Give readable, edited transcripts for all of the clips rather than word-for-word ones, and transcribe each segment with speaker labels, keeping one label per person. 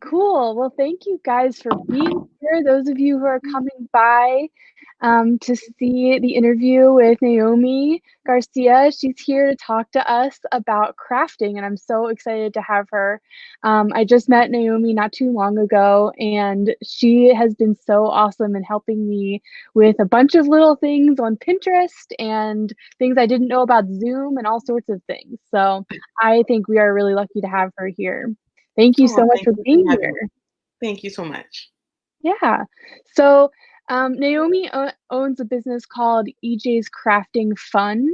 Speaker 1: cool. Well, thank you guys for being here. Those of you who are coming by to see the interview with Naomi Garcia, she's here to talk to us about crafting, and I'm so excited to have her. I just met Naomi not too long ago, and she has been so awesome in helping me with a bunch of little things on Pinterest and things I didn't know about Zoom and all sorts of things. So I think we are really lucky to have her here. Thank you
Speaker 2: Oh,
Speaker 1: so much
Speaker 2: thank
Speaker 1: for
Speaker 2: you for
Speaker 1: being
Speaker 2: having me.
Speaker 1: here.
Speaker 2: Thank you so much.
Speaker 1: Yeah. So, Naomi owns a business called EJ's Crafting Fun.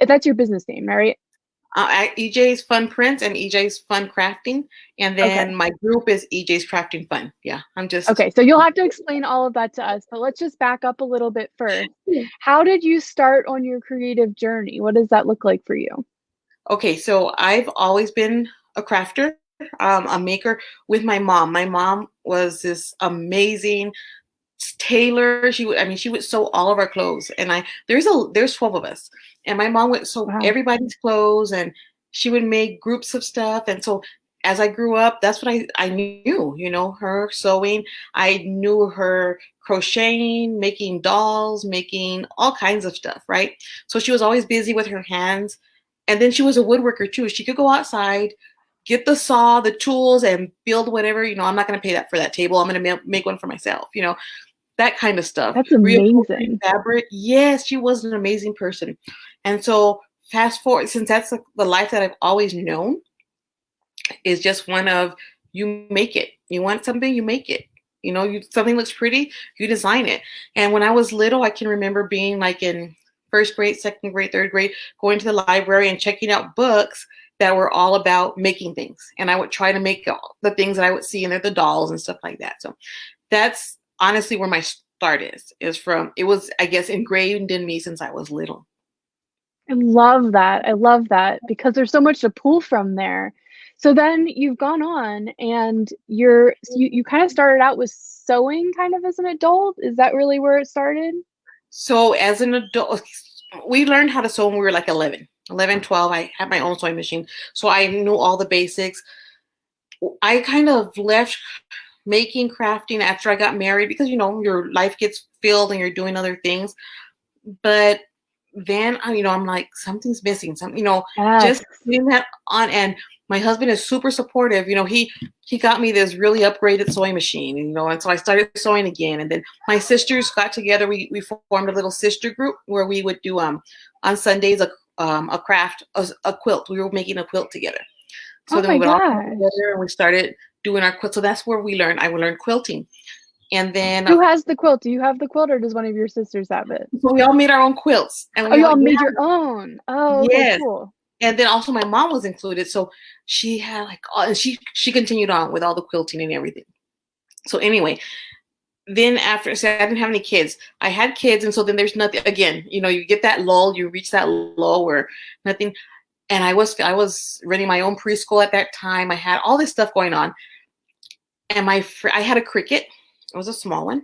Speaker 1: That's your business name, right?
Speaker 2: EJ's Fun Prints and EJ's Fun Crafting, and
Speaker 1: Okay.
Speaker 2: then my group is EJ's Crafting Fun. Yeah, I'm just
Speaker 1: Okay. So you'll have to explain all of that to us, but let's just back up a little bit first. How did you start on your creative journey? What does that look like for you?
Speaker 2: okay. So I've always been a crafter, a maker with my mom. My mom was this amazing tailor. I mean, she would sew all of our clothes, and there's 12 of us, and my mom would sew
Speaker 1: Wow.
Speaker 2: everybody's clothes, and she would make groups of stuff. And so as I grew up, that's what I knew, her sewing. I knew her crocheting, making dolls, making all kinds of stuff, right? So she was always busy with her hands. And then she was a woodworker too. She could go outside, get the saw, the tools, and build whatever. I'm not going to pay that for that table. I'm going to make one for myself. That kind of stuff.
Speaker 1: That's
Speaker 2: Reappropriate
Speaker 1: amazing.
Speaker 2: fabric. Yes, she was an amazing person. And so fast forward, since that's the life that I've always known, is just one of you make it. You want something, you make it. Something looks pretty, you design it. And when I was little, I can remember being like in first grade, second grade, third grade, going to the library and checking out books that were all about making things. And I would try to make all the things that I would see, and they're the dolls and stuff like that. So that's honestly where my start is from. It was, I guess, ingrained in me since I was little.
Speaker 1: I love that. I love that because there's so much to pull from there. So then you've gone on and you kind of started out with sewing kind of as an adult. Is that really where it started?
Speaker 2: So as an adult, we learned how to sew when we were like 11, 12. I had my own sewing machine. So I knew all the basics. I kind of left making crafting after I got married because, your life gets filled and you're doing other things. But then, I'm like, something's missing. Something,
Speaker 1: Yes.
Speaker 2: just putting that on. And my husband is super supportive. He got me this really upgraded sewing machine, and so I started sewing again. And then my sisters got together. We formed a little sister group where we would do on Sundays a craft, a quilt. We were making a quilt together. So
Speaker 1: Oh
Speaker 2: then we
Speaker 1: my
Speaker 2: would all come
Speaker 1: gosh.
Speaker 2: together and we started doing our quilt. So that's where we learned. I learned quilting. And then
Speaker 1: Who has the quilt? Do you have the quilt or does one of your sisters have it?
Speaker 2: so we all made our own quilts. And
Speaker 1: Oh,
Speaker 2: we all,
Speaker 1: y'all
Speaker 2: yeah,
Speaker 1: made your own. Oh, okay,
Speaker 2: yes.
Speaker 1: cool.
Speaker 2: And then also my mom was included. So she had like, and she continued on with all the quilting and everything. So anyway, then after, so I didn't have any kids. I had kids. And so then there's nothing, again, you get that lull, you reach that lull where nothing. And I was running my own preschool at that time. I had all this stuff going on. And I had a cricut. It was a small one,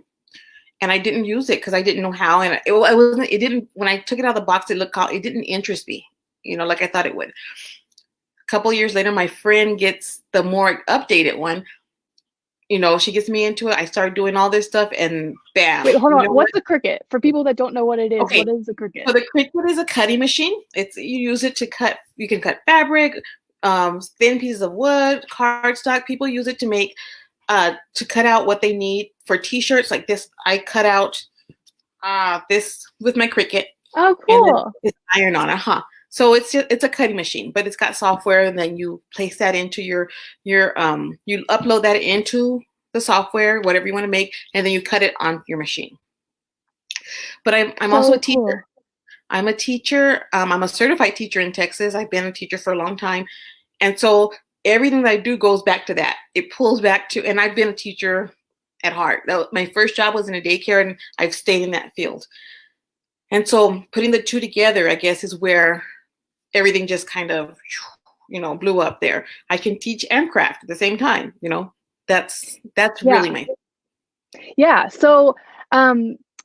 Speaker 2: and I didn't use it because I didn't know how. And it wasn't. It didn't. When I took it out of the box, it didn't interest me. Like I thought it would. A couple years later, my friend gets the more updated one. She gets me into it. I started doing all this stuff, and bam!
Speaker 1: Wait, hold
Speaker 2: You
Speaker 1: on.
Speaker 2: know what?
Speaker 1: What's the cricket? For people that don't know what it is, what
Speaker 2: Okay,
Speaker 1: is the cricket?
Speaker 2: so the Cricut is a cutting machine. You use it to cut. You can cut fabric, thin pieces of wood, cardstock. People use it to cut out what they need for T-shirts like this. I cut out this with my Cricut,
Speaker 1: Oh,
Speaker 2: and then
Speaker 1: cool.
Speaker 2: it's iron on it, huh? So it's a cutting machine, but it's got software, and then you place that into your you upload that into the software, whatever you want to make, and then you cut it on your machine. But I'm also a
Speaker 1: So
Speaker 2: teacher.
Speaker 1: cool.
Speaker 2: I'm a teacher. I'm a certified teacher in Texas. I've been a teacher for a long time. And so everything that I do goes back to that. It pulls back to, and I've been a teacher at heart. My first job was in a daycare, and I've stayed in that field. And so putting the two together, I guess, is where everything just kind of, blew up there. I can teach and craft at the same time. That's really
Speaker 1: Yeah.
Speaker 2: my.
Speaker 1: Yeah. So,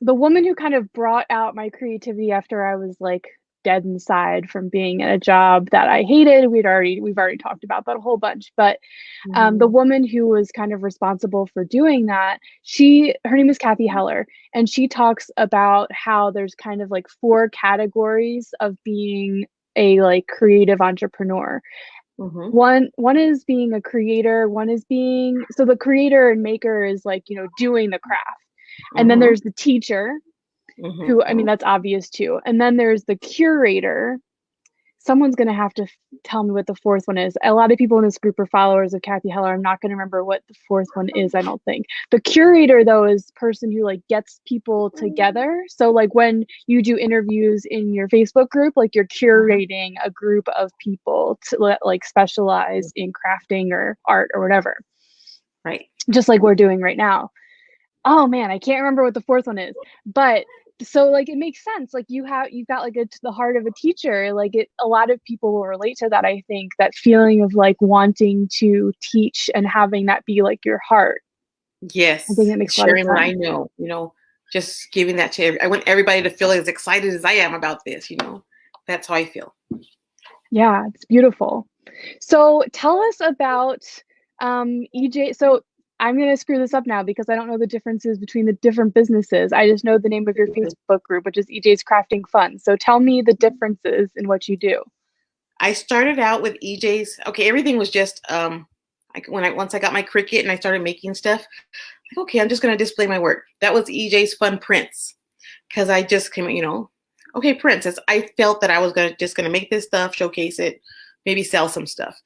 Speaker 1: the woman who kind of brought out my creativity after I was like dead inside from being in a job that I hated. We've already talked about that a whole bunch, but the woman who was kind of responsible for doing that, her name is Kathy Heller, and she talks about how there's kind of like 4 categories of being a like creative entrepreneur. One is being a creator, one is being, so the creator and maker is like, you know, doing the craft. And then there's the teacher, who, I mean, that's obvious too. And then there's the curator. Someone's going to have to tell me what the 4th one is. A lot of people in this group are followers of Kathy Heller. I'm not going to remember what the 4th one is, I don't think. The curator, though, is person who like gets people together. So like when you do interviews in your Facebook group, like you're curating a group of people to like specialize in crafting or art or whatever.
Speaker 2: Right.
Speaker 1: Just like we're doing right now. Oh man, I can't remember what the 4th one is, but so like it makes sense. Like you've got like the heart of a teacher. Like a lot of people will relate to that. I think that feeling of like wanting to teach and having that be like your heart.
Speaker 2: Yes.
Speaker 1: I think it makes a lot of
Speaker 2: Sharing what
Speaker 1: sense.
Speaker 2: I know, you know, just giving that to I want everybody to feel as excited as I am about this, you know. That's how I feel.
Speaker 1: Yeah, it's beautiful. So tell us about EJ. So I'm going to screw this up now because I don't know the differences between the different businesses. I just know the name of your Facebook group, which is EJ's Crafting Fun. So tell me the differences in what you do.
Speaker 2: I started out with EJ's. Okay, everything was just like once I got my Cricut and I started making stuff. Like, okay, I'm just gonna display my work. That was EJ's Fun Prints, because I just came, you know, okay, prints. I felt that I was just gonna make this stuff, showcase it, maybe sell some stuff.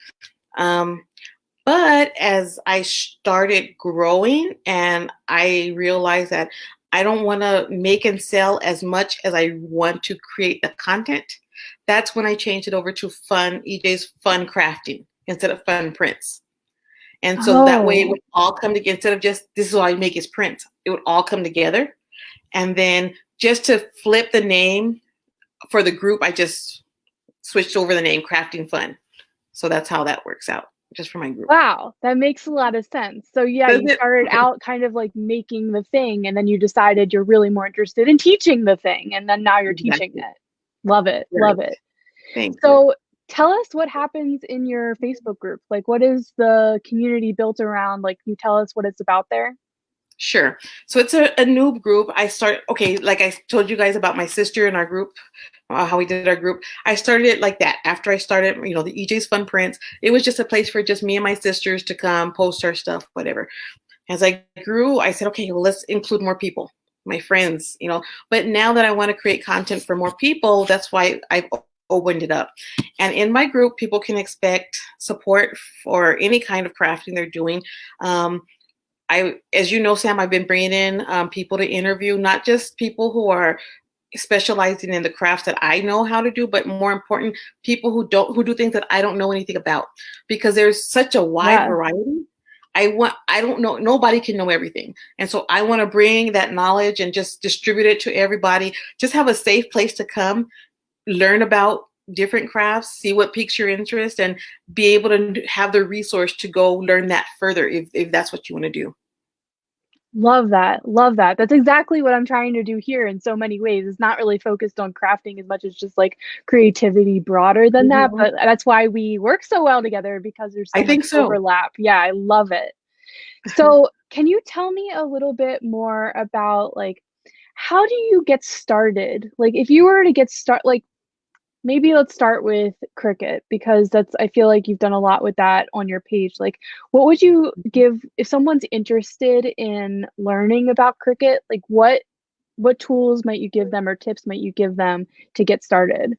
Speaker 2: But as I started growing and I realized that I don't want to make and sell as much as I want to create the content, that's when I changed it over to EJ's Fun Crafting instead of Fun Prints. And so that way it would all come together. Instead of just, this is all I make is prints, it would all come together. And then just to flip the name for the group, I just switched over the name Crafting Fun. So that's how that works out, just for my group.
Speaker 1: Wow, that makes a lot of sense. So yeah, you started out kind of like making the thing, and then you decided you're really more interested in teaching the thing, and then now you're teaching it. Love it.
Speaker 2: Right.
Speaker 1: Love it.
Speaker 2: Thank
Speaker 1: so
Speaker 2: you.
Speaker 1: Tell us what happens in your Facebook group. Like, what is the community built around? Like, can you tell us what it's about there?
Speaker 2: Sure. So it's a noob group. Okay, like I told you guys about my sister and our group, how we did our group. I started it like that. After I started, you know, the EJ's Fun Prints, it was just a place for just me and my sisters to come post our stuff, whatever. As I grew, I said, okay, well, let's include more people, my friends, you know. But now that I want to create content for more people, that's why I've opened it up. And in my group, people can expect support for any kind of crafting they're doing. As you know, Sam, I've been bringing in people to interview, not just people who are specializing in the crafts that I know how to do, but more important, people who do things that I don't know anything about, because there's such a wide variety. I don't know, nobody can know everything. And so I want to bring that knowledge and just distribute it to everybody. Just have a safe place to come, learn about different crafts, see what piques your interest, and be able to have the resource to go learn that further if that's what you want to do.
Speaker 1: Love that. Love that. That's exactly what I'm trying to do here in so many ways. It's not really focused on crafting as much as just like creativity broader than that. But that's why we work so well together, because there's so much overlap. Yeah, I love it. So can you tell me a little bit more about like, how do you get started? Like if you were to get started, like maybe let's start with Cricut, because I feel like you've done a lot with that on your page. Like, what would you give if someone's interested in learning about Cricut? Like what tools might you give them, or tips might you give them to get started?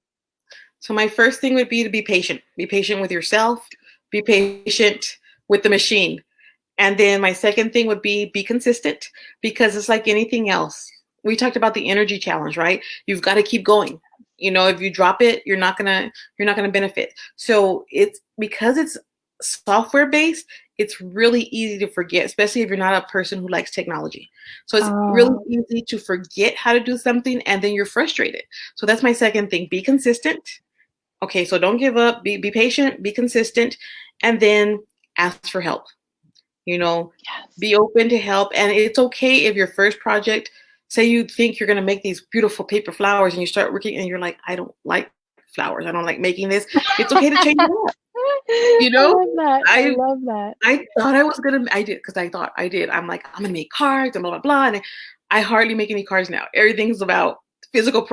Speaker 2: So my first thing would be to be patient. Be patient with yourself, be patient with the machine. And then my second thing would be consistent, because it's like anything else. We talked about the energy challenge, right? You've got to keep going. You know, if you drop it, you're not gonna benefit. So because it's software based, it's really easy to forget, especially if you're not a person who likes technology. So it's really easy to forget how to do something, and then you're frustrated. So that's my second thing. Be consistent. Okay, so don't give up. Be patient. Be consistent, and then ask for help. You know, be open to help. And it's okay if your first project say you think you're going to make these beautiful paper flowers and you start working and you're like, I don't like flowers. I don't like making this. It's okay to change it up. You
Speaker 1: I
Speaker 2: know,
Speaker 1: love that. I
Speaker 2: I
Speaker 1: love that.
Speaker 2: I thought I was gonna. I did because I thought I did. I'm like, I'm gonna make cards and blah blah blah. And I hardly make any cards now. Everything's about physical,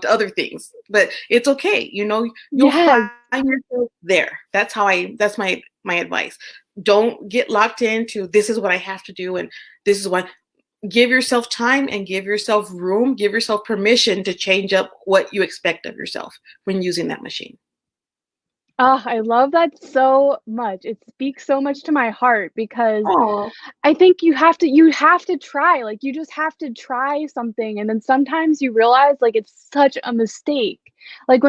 Speaker 2: other things. But it's okay. You'll
Speaker 1: Yes.
Speaker 2: find yourself there. That's how I. That's my advice. Don't get locked into this is what I have to do and this is what. Give yourself time and give yourself room. Give yourself permission to change up what you expect of yourself when using that machine.
Speaker 1: Oh, I love that so much. It speaks so much to my heart because
Speaker 2: Oh.
Speaker 1: I think you have to try, like, you just have to try something, and then sometimes you realize, like, it's such a mistake. Like,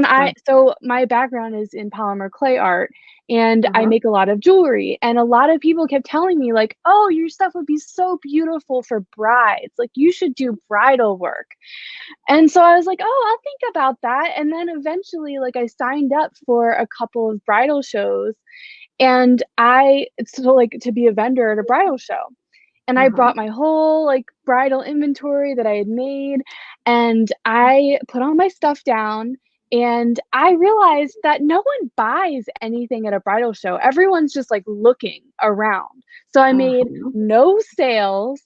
Speaker 1: so my background is in polymer clay art, and I
Speaker 2: Uh-huh.
Speaker 1: make a lot of jewelry, and a lot of people kept telling me, like, "Oh, your stuff would be so beautiful for brides, like, you should do bridal work." And so I was like, "Oh, I'll think about that," and then eventually, like, I signed up for a couple of bridal shows, and like, to be a vendor at a bridal show. And I
Speaker 2: Uh-huh.
Speaker 1: brought my whole, like, bridal inventory that I had made, and I put all my stuff down, and I realized that no one buys anything at a bridal show. Everyone's just, like, looking around. So I made
Speaker 2: Uh-huh.
Speaker 1: no sales,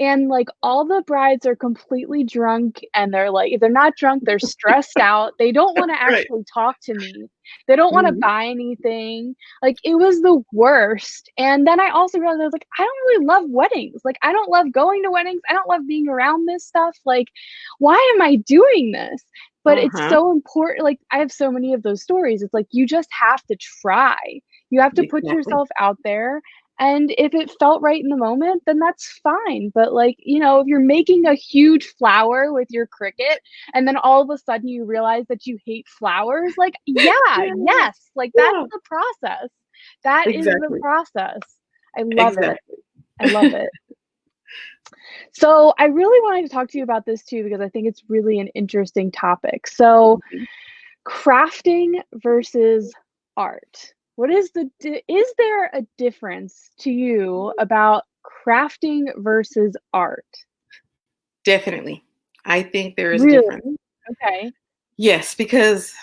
Speaker 1: and, like, all the brides are completely drunk, and they're, like if they're not drunk, they're stressed out, they don't wanna
Speaker 2: Right.
Speaker 1: actually talk to me, they don't wanna
Speaker 2: Mhm.
Speaker 1: buy anything, like, it was the worst, and then I also realized, I was like, "I don't really love weddings, like, I don't love going to weddings, I don't love being around this stuff, like, why am I doing this?" But it's
Speaker 2: Uh-huh.
Speaker 1: so important, like, I have so many of those stories, it's like, you just have to try. You have to put
Speaker 2: Exactly.
Speaker 1: yourself out there, and if it felt right in the moment, then that's fine. But, like, if you're making a huge flower with your Cricut and then all of a sudden you realize that you hate flowers, like, yeah,
Speaker 2: Yeah,
Speaker 1: yes, like, that's
Speaker 2: yeah.
Speaker 1: the process. That is the
Speaker 2: Exactly.
Speaker 1: process. I love it.
Speaker 2: Exactly.
Speaker 1: I love it. So, I really wanted to talk to you about this too because I think it's really an interesting topic. So,
Speaker 2: Mhm.
Speaker 1: crafting versus art. Is there a difference to you about crafting versus art?
Speaker 2: Definitely. I think there is a difference.
Speaker 1: Really? Okay.
Speaker 2: Yes, because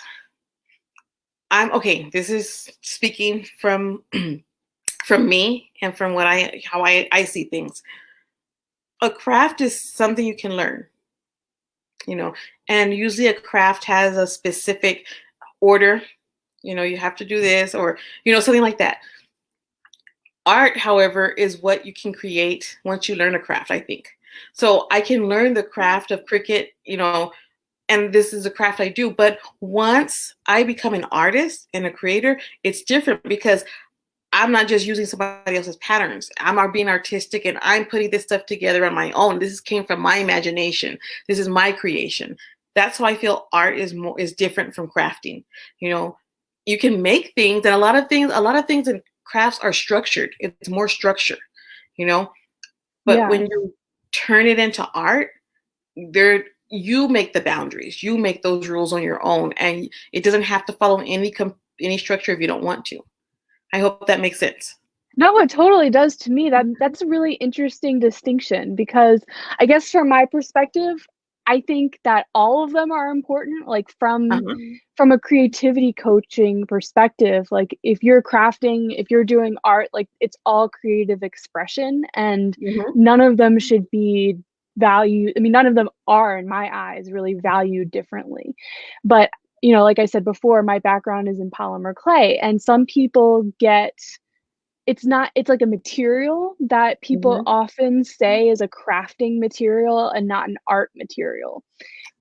Speaker 2: I'm okay, this is speaking from from me and from what I how I see things. A craft is something you can learn, you know, and usually a craft has a specific order, you have to do this or, something like that. Art, however, is what you can create once you learn a craft, I think. So I can learn the craft of cricket, and this is a craft I do. But once I become an artist and a creator, it's different because I'm not just using somebody else's patterns. Being artistic and I'm putting this stuff together on my own. This came from my imagination. This is my creation. That's why I feel art is different from crafting. You know, you can make things, and a lot of things in crafts are structured. It's more structure, you know. But
Speaker 1: Yes.
Speaker 2: when you turn it into art, there you make the boundaries. You make those rules on your own, and it doesn't have to follow any structure if you don't want to. I hope that makes sense.
Speaker 1: No, it totally does to me. That's a really interesting distinction because I guess from my perspective, I think that all of them are important, like,
Speaker 2: Uh-huh.
Speaker 1: from a creativity coaching perspective, like, if you're doing art, like, it's all creative expression, and
Speaker 2: Mhm.
Speaker 1: none of them should be valued I mean, none of them are, in my eyes, really valued differently. But, like I said before, my background is in polymer clay, and some people get it's like a material that people
Speaker 2: Mhm.
Speaker 1: often say is a crafting material and not an art material.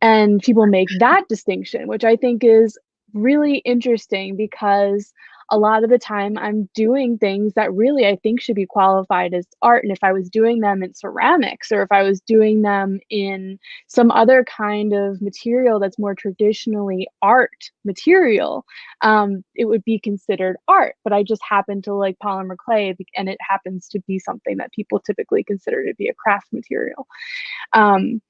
Speaker 1: And people make that distinction, which I think is really interesting because a lot of the time I'm doing things that really I think should be qualified as art. And if I was doing them in ceramics or if I was doing them in some other kind of material that's more traditionally art material, it would be considered art. But I just happen to like polymer clay, and it happens to be something that people typically consider to be a craft material. Um,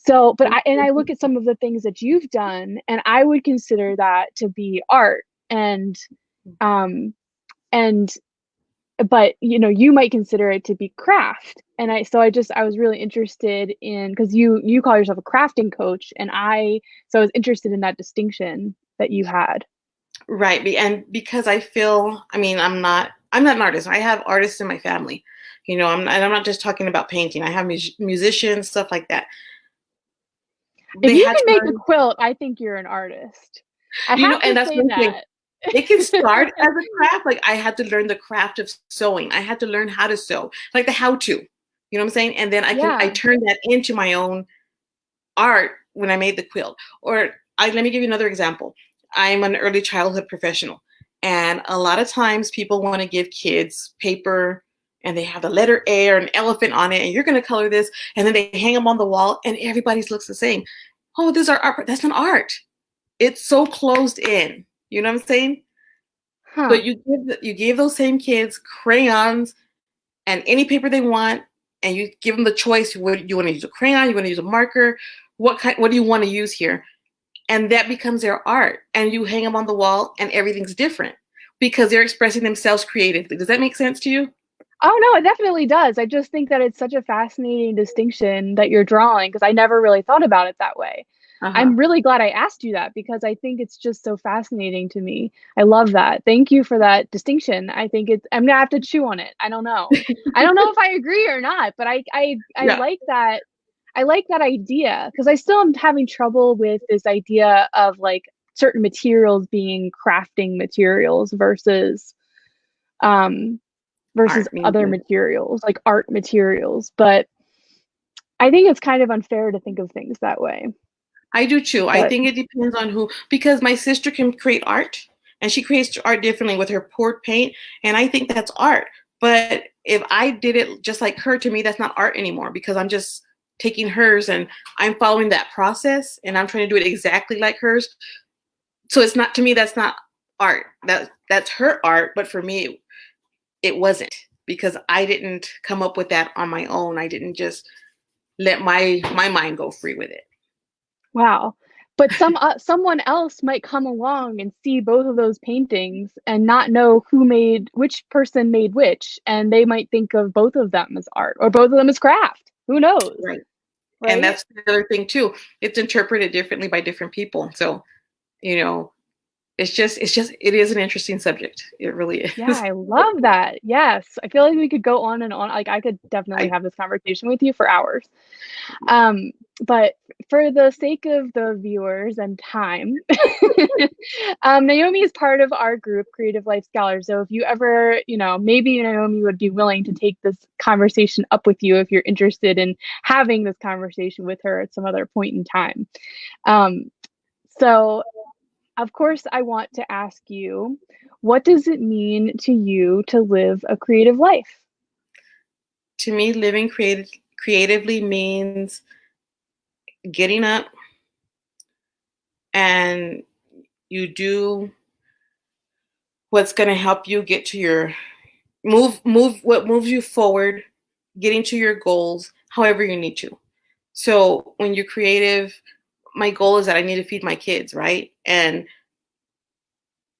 Speaker 1: but I look at some of the things that you've done, and I would consider that to be art, and um, and but you might consider it to be craft. And I was really interested in, because you call yourself a crafting coach, and I was interested in that distinction that you had.
Speaker 2: Right. And because I feel, I mean, I'm not an artist. I have artists in my family, and I'm not just talking about painting. I have musicians, stuff like that.
Speaker 1: If
Speaker 2: They
Speaker 1: you
Speaker 2: had
Speaker 1: can
Speaker 2: to
Speaker 1: make a
Speaker 2: learn,
Speaker 1: quill, I think you're an artist. I have
Speaker 2: and
Speaker 1: to
Speaker 2: that's
Speaker 1: say
Speaker 2: one thing.
Speaker 1: that.
Speaker 2: It can start as a craft. Like I had to learn the craft of sewing. I had to learn how to sew, like the how to, you know what I'm saying? And then I
Speaker 1: Yeah.
Speaker 2: turned that into my own art when I made the quilt. Let me give you another example. I'm an early childhood professional, and a lot of times people want to give kids paper and they have the letter A or an elephant on it, and you're going to color this, and then they hang them on the wall, and everybody's looks the same. Oh, this is our art. That's not art. It's so closed in. You know what I'm saying?
Speaker 1: Huh.
Speaker 2: But you give those same kids crayons and any paper they want, and you give them the choice. What you want to use, a crayon? You want to use a marker? What do you want to use here? And that becomes their art. And you hang them on the wall, and everything's different because they're expressing themselves creatively. Does that make sense to you?
Speaker 1: Oh, no, it definitely does. I just think that it's such a fascinating distinction that you're drawing, because I never really thought about it that way.
Speaker 2: Uh huh.
Speaker 1: I'm really glad I asked you that, because I think it's just so fascinating to me. I love that. Thank you for that distinction. I'm gonna have to chew on it. I don't know. I don't know if I agree or not, but I
Speaker 2: Yeah.
Speaker 1: like that. I like that idea, because I still am having trouble with this idea of like certain materials being crafting materials um versus
Speaker 2: Art means
Speaker 1: other
Speaker 2: it.
Speaker 1: materials, like art materials. But I think it's kind of unfair to think of things that way.
Speaker 2: I do too. I
Speaker 1: But
Speaker 2: think it depends on who, because my sister can create art and she creates art differently with her poured paint. And I think that's art. But if I did it just like her, to me, that's not art anymore because I'm just taking hers and I'm following that process and I'm trying to do it exactly like hers. So it's not, to me, that's not art. That's her art. But for me, it wasn't because I didn't come up with that on my own. I didn't just let my mind go free with it.
Speaker 1: wow. But someone else might come along and see both of those paintings and not know which person made which, and they might think of both of them as art or both of them as craft. Who knows,
Speaker 2: Right. And
Speaker 1: right?
Speaker 2: that's the other thing too. It's interpreted differently by different people. So, you know, it is an interesting subject. It really
Speaker 1: Yeah,
Speaker 2: is.
Speaker 1: I love that. Yes. I feel like we could go on and on. Like I could definitely
Speaker 2: I
Speaker 1: have this conversation with you for hours. Um, but for the sake of the viewers and time, Naomi is part of our group, Creative Life Scholars. So if you ever, maybe Naomi would be willing to take this conversation up with you if you're interested in having this conversation with her at some other point in time. Um, so, of course, I want to ask you, what does it mean to you to live a creative life?
Speaker 2: To me, living creatively means getting up and you do what's going to help you get to your move what moves you forward, getting to your goals however you need to. So when you're creative, my goal is that I need to feed my kids, right? And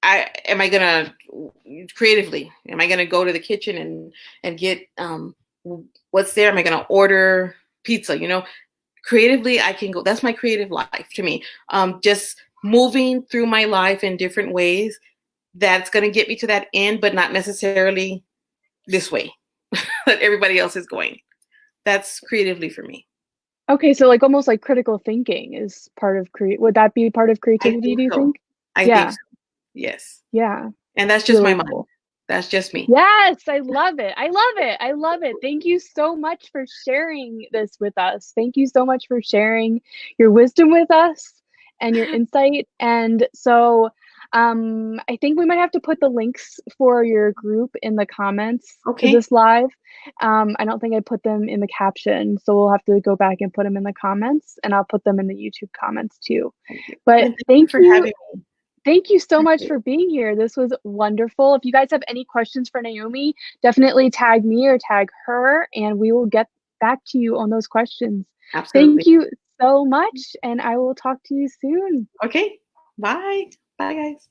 Speaker 2: am I gonna creatively? Am I gonna go to the kitchen and get what's there? Am I gonna order pizza? Creatively, I can go. That's my creative life to me. Just moving through my life in different ways. That's gonna get me to that end, but not necessarily this way that everybody else is going. That's creatively for me.
Speaker 1: Okay, so like almost like critical thinking is part of would that be part of
Speaker 2: I
Speaker 1: creativity,
Speaker 2: think
Speaker 1: do you
Speaker 2: so.
Speaker 1: think?
Speaker 2: I think
Speaker 1: Yeah,
Speaker 2: so. Yes,
Speaker 1: yeah,
Speaker 2: and that's just my
Speaker 1: really
Speaker 2: mind.
Speaker 1: cool.
Speaker 2: That's just me.
Speaker 1: Yes, I love it. I love it. I love it. Thank you so much for sharing this with us. Thank you so much for sharing your wisdom with us and your insight. And so I think we might have to put the links for your group in the comments to
Speaker 2: Okay.
Speaker 1: this live. I don't think I put them in the caption, so we'll have to go back and put them in the comments, and I'll put them in the YouTube comments too.
Speaker 2: Thank you.
Speaker 1: But
Speaker 2: And thank you for having me.
Speaker 1: thank you so much
Speaker 2: Appreciate
Speaker 1: for
Speaker 2: it.
Speaker 1: being here. This was wonderful. If you guys have any questions for Naomi, definitely tag me or tag her, and we will get back to you on those questions. Thank
Speaker 2: Absolutely.
Speaker 1: you so much, and I will talk to you soon.
Speaker 2: Okay. Bye. Bye, guys.